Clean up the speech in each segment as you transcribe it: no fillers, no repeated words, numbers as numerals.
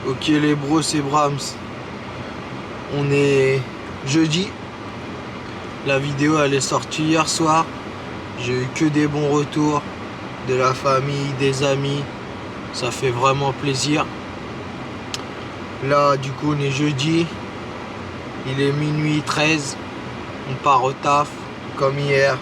Ok les bros, c'est Brahms. On est jeudi. La vidéo elle est sortie hier soir. J'ai eu que des bons retours de la famille, des amis. Ça fait vraiment plaisir. Là du coup on est jeudi. Il est minuit 13. On part au taf comme hier.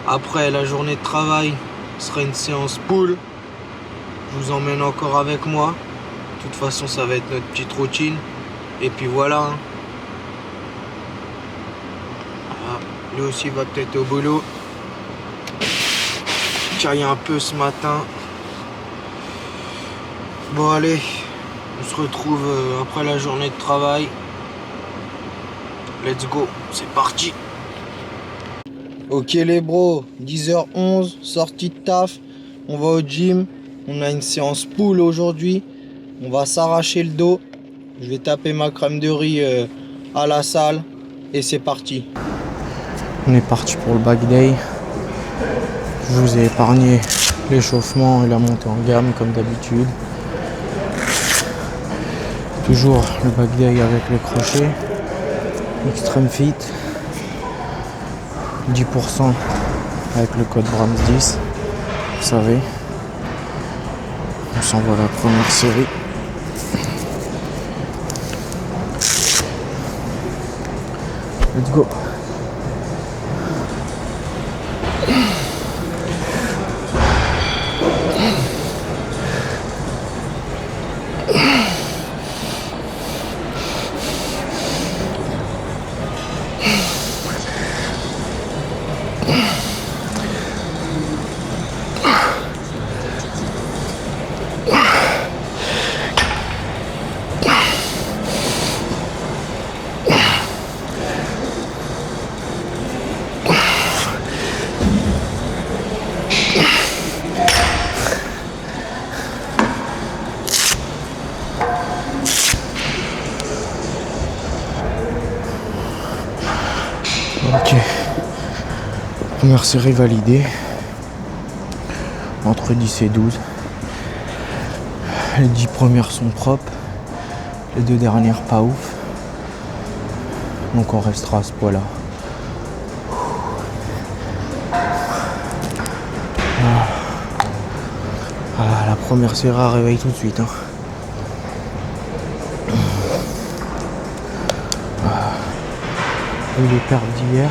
Après la journée de travail, ce sera une séance pool. Je vous emmène encore avec moi. De toute façon ça va être notre petite routine. Et puis voilà. Lui aussi va peut-être au boulot. Caille un peu ce matin. Bon allez, on se retrouve après la journée de travail. Let's go, c'est parti. Ok les bros, 10h11, sortie de taf. On va au gym. On a une séance pool aujourd'hui. On va s'arracher le dos. Je vais taper ma crème de riz à la salle. Et c'est parti. On est parti pour le back day. Je vous ai épargné l'échauffement et la montée en gamme comme d'habitude. Toujours le back day avec les crochets. Extreme Fit. 10% avec le code Brahms10. Vous savez. On s'envoie la première série. Let's go. Ok, première série validée, entre 10 et 12. Les 10 premières sont propres, les 2 dernières pas ouf. Donc on restera à ce poids-là. Ah, la première série à réveil tout de suite. Hein. Et les pertes d'hier,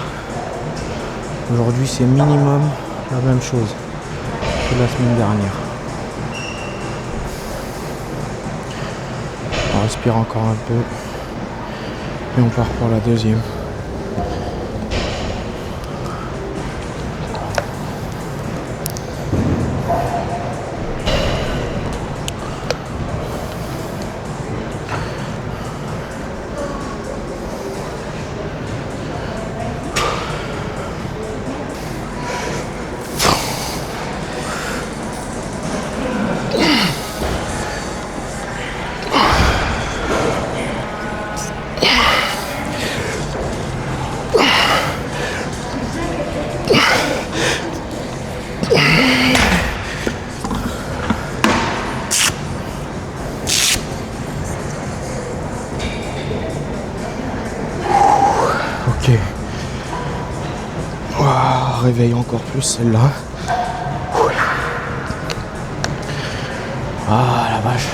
aujourd'hui c'est minimum la même chose que la semaine dernière. On respire encore un peu et on part pour la deuxième. Ok. Wow, réveille encore plus celle-là. Ah la vache.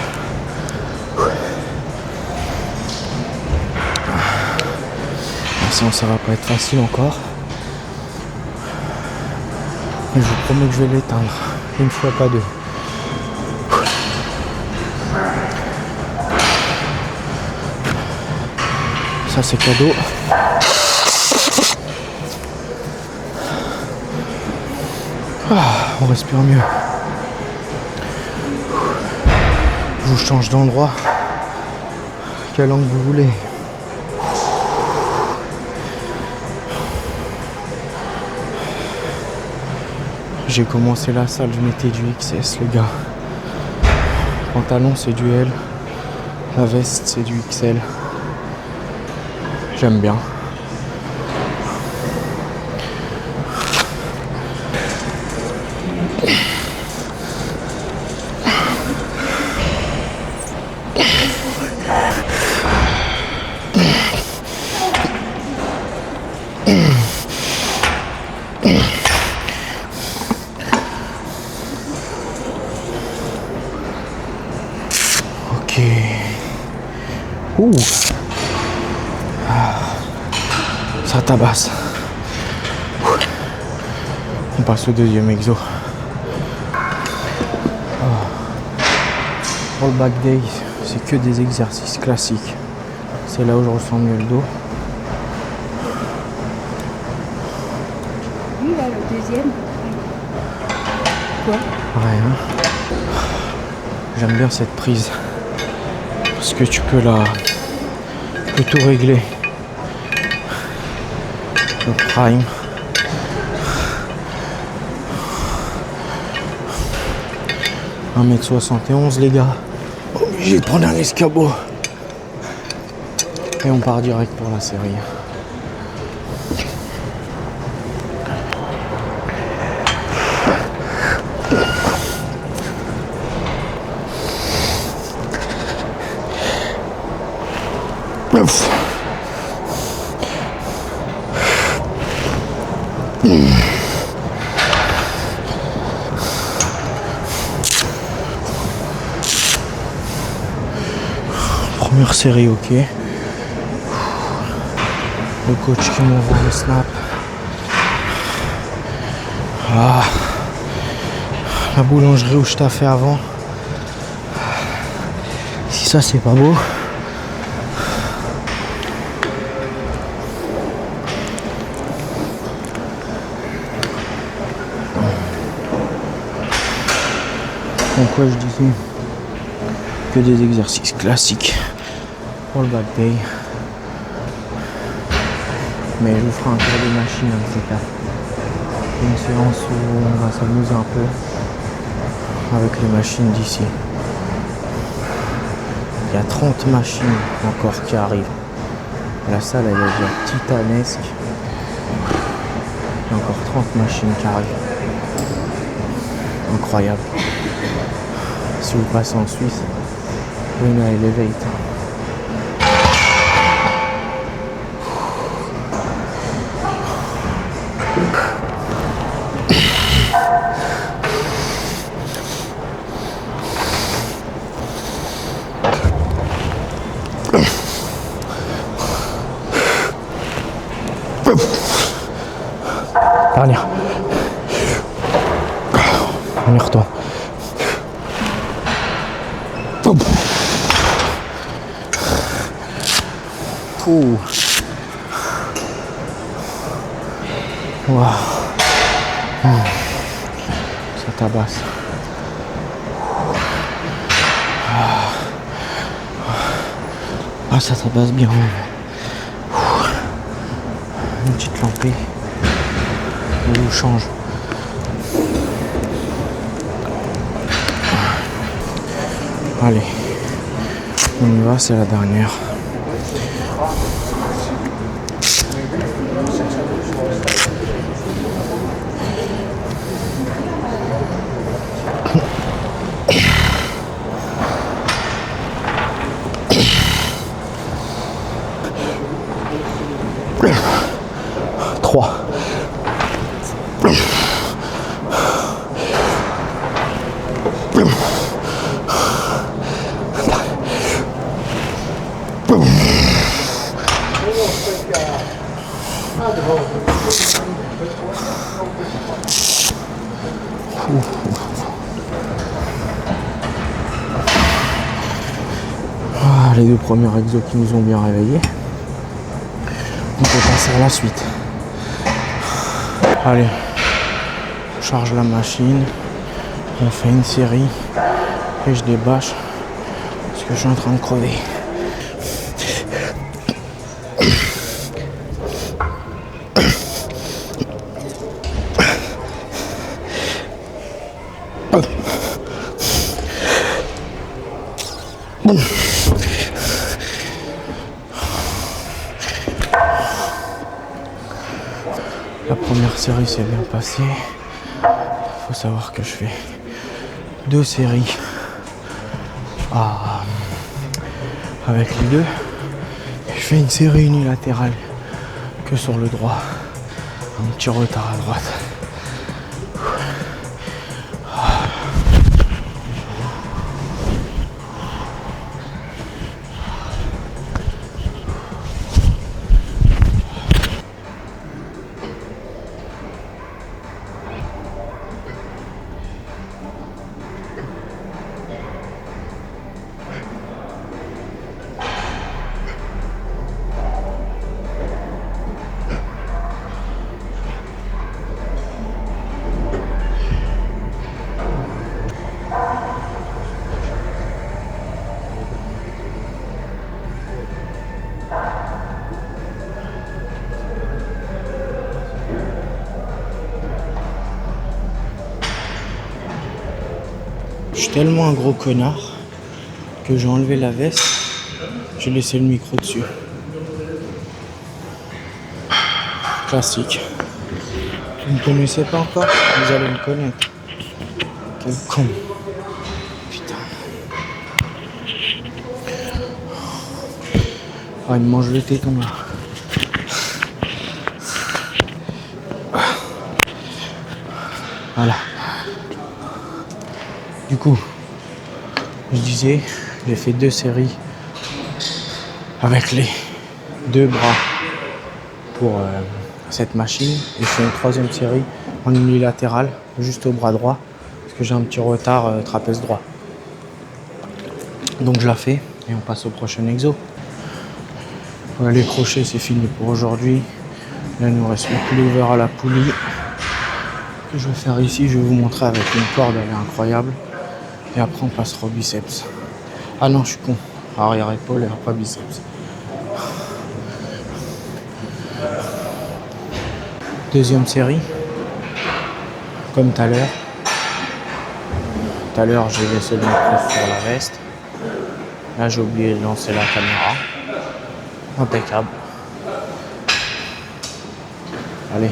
Sinon ça va pas être facile encore. Mais je vous promets que je vais l'éteindre. Une fois, pas deux. Ça c'est cadeau. On respire mieux. Je vous change d'endroit. Quel angle vous voulez. J'ai commencé la salle, je mettais du XS les gars. Pantalon c'est du L. La veste c'est du XL. J'aime bien. Ok. Ouh. Ça tabasse. On passe au deuxième exo. Pour le back day, c'est que des exercices classiques. C'est là où je ressens mieux le dos. Lui là, le deuxième. Quoi? Rien. J'aime bien cette prise. Parce que tu peux tout régler. Le prime. « 1m71 les gars. Obligé de prendre un escabeau. Et on part direct pour la série. Première série, ok. Le coach qui m'envoie le snap. Ah. La boulangerie où je t'ai fait avant. Si ça c'est pas beau. Donc quoi je disais que des exercices classiques pour le back day. Mais je vous ferai un tour de machine un petit peu. Une séance où on va s'amuser un peu avec les machines d'ici. Il y a 30 machines encore qui arrivent. La salle elle est déjà titanesque. Il y a encore 30 machines qui arrivent. Incroyable. Si vous passez en Suisse, venez à Elevate. Dernière. On y retourne. Ouh. Wow. Ça tabasse. Ah, ça tabasse bien. Une petite lampée. Et on change. Allez. On y va, c'est la dernière. Les deux premiers exos qui nous ont bien réveillés. On peut passer à la suite. Allez, on charge la machine, on fait une série et je débâche parce que je suis en train de crever. La première série s'est bien passée. Il faut savoir que je fais 2 séries à avec les deux. Je fais une série unilatérale que sur le droit. Un petit retard à droite. Je suis tellement un gros connard que j'ai enlevé la veste, j'ai laissé le micro dessus. Classique. Vous ne me connaissez pas encore? Vous allez me connaître. Quel con. Putain. Ah, il me mange le téton là. Voilà. Du coup, je disais, j'ai fait 2 séries avec les 2 bras pour cette machine et je fais une 3e série en unilatéral juste au bras droit parce que j'ai un petit retard trapèze droit. Donc je la fais et on passe au prochain exo. Voilà, les crochets c'est fini pour aujourd'hui. Là il nous reste le pullover à la poulie que je vais faire ici. Je vais vous montrer avec une corde, elle est incroyable. Et après on passera au biceps. Ah non, je suis con. Arrière épaule et pas biceps. 2e série. Comme tout à l'heure. Tout à l'heure j'ai laissé le micro sur la veste. Là j'ai oublié de lancer la caméra. Impeccable. Allez.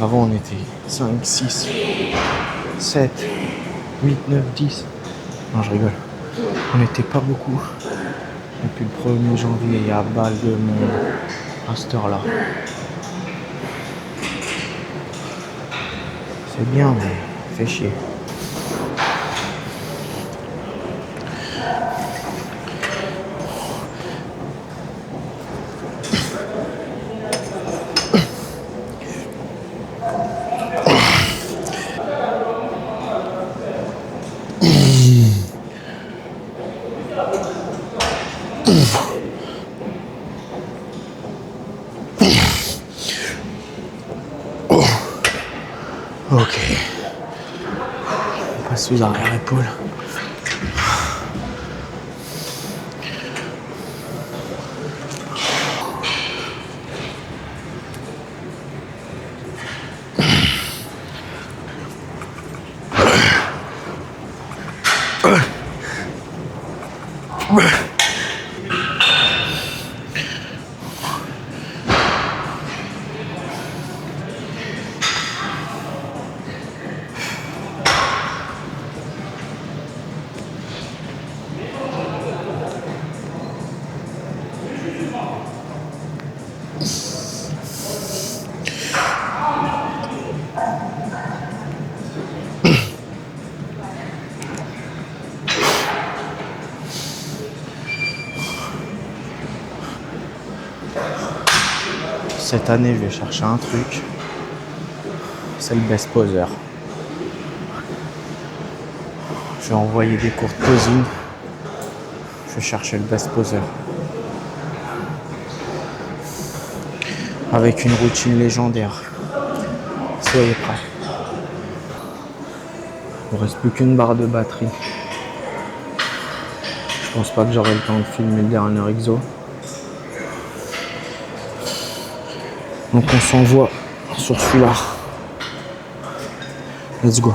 Avant on était 5, 6, 7, 8, 9, 10. Non je rigole. On n'était pas beaucoup. Depuis le 1er janvier, il y a balle de monde à cette heure-là. C'est bien mais fait chier. Ok. On passe sous arrière-épaule. Cette année, je vais chercher un truc. C'est le best poser. Je vais envoyer des cours de posing. Je vais chercher le best poser. Avec une routine légendaire. Soyez prêts. Il ne reste plus qu'une barre de batterie. Je pense pas que j'aurai le temps de filmer le dernier exo. Donc on s'envoie sur celui-là. Let's go.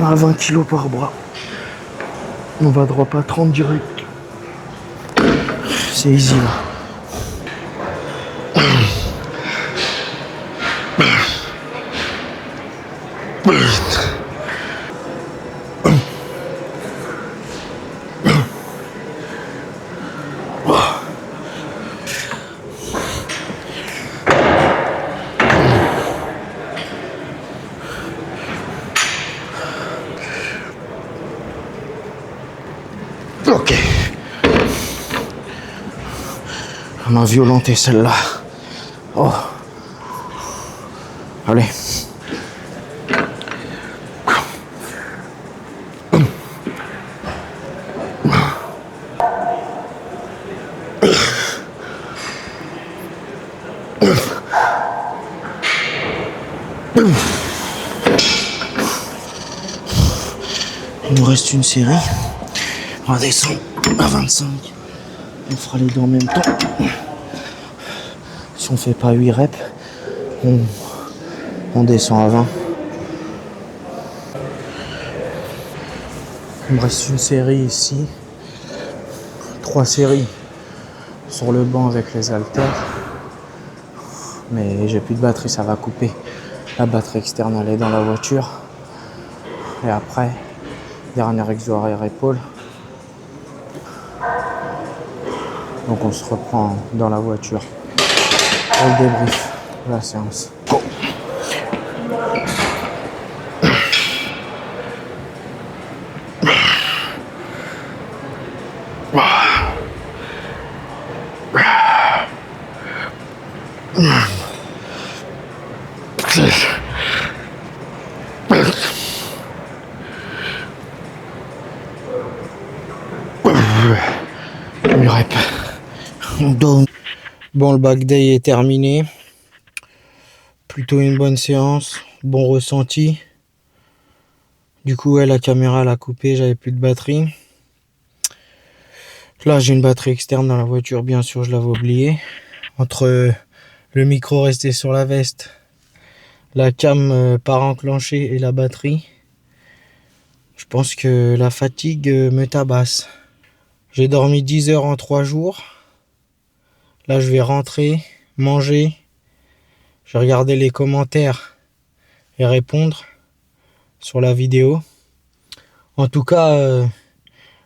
On a 20 kilos par bras. On va drop à 30 direct. C'est easy là. Ok. On a violenté celle-là. Oh. Allez. Il nous reste une série. On va descendre à 25. On fera les deux en même temps. Si on fait pas 8 reps, on descend à 20. Il me reste une série ici. 3 séries sur le banc avec les haltères. Mais j'ai plus de batterie, ça va couper. La batterie externe elle est dans la voiture. Et après, dernier exo arrière épaule. Donc on se reprend dans la voiture pour le débrief de la séance. Go. Bon, le back day est terminé. Plutôt une bonne séance, bon ressenti. Du coup, ouais, la caméra elle a coupé, j'avais plus de batterie. Là, j'ai une batterie externe dans la voiture, bien sûr, je l'avais oublié. Entre le micro resté sur la veste, la cam pas enclenchée et la batterie, je pense que la fatigue me tabasse. J'ai dormi 10 heures en 3 jours. Là, je vais rentrer, manger. Je vais regarder les commentaires et répondre sur la vidéo. En tout cas,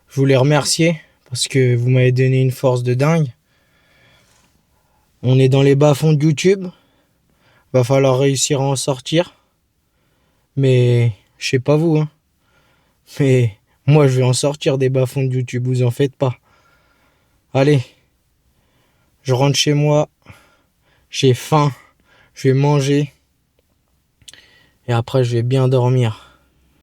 je voulais remercier parce que vous m'avez donné une force de dingue. On est dans les bas-fonds de YouTube. Va falloir réussir à en sortir. Mais je sais pas vous, hein. Mais moi, je vais en sortir des bas-fonds de YouTube, vous en faites pas. Allez, je rentre chez moi. J'ai faim. Je vais manger. Et après, je vais bien dormir.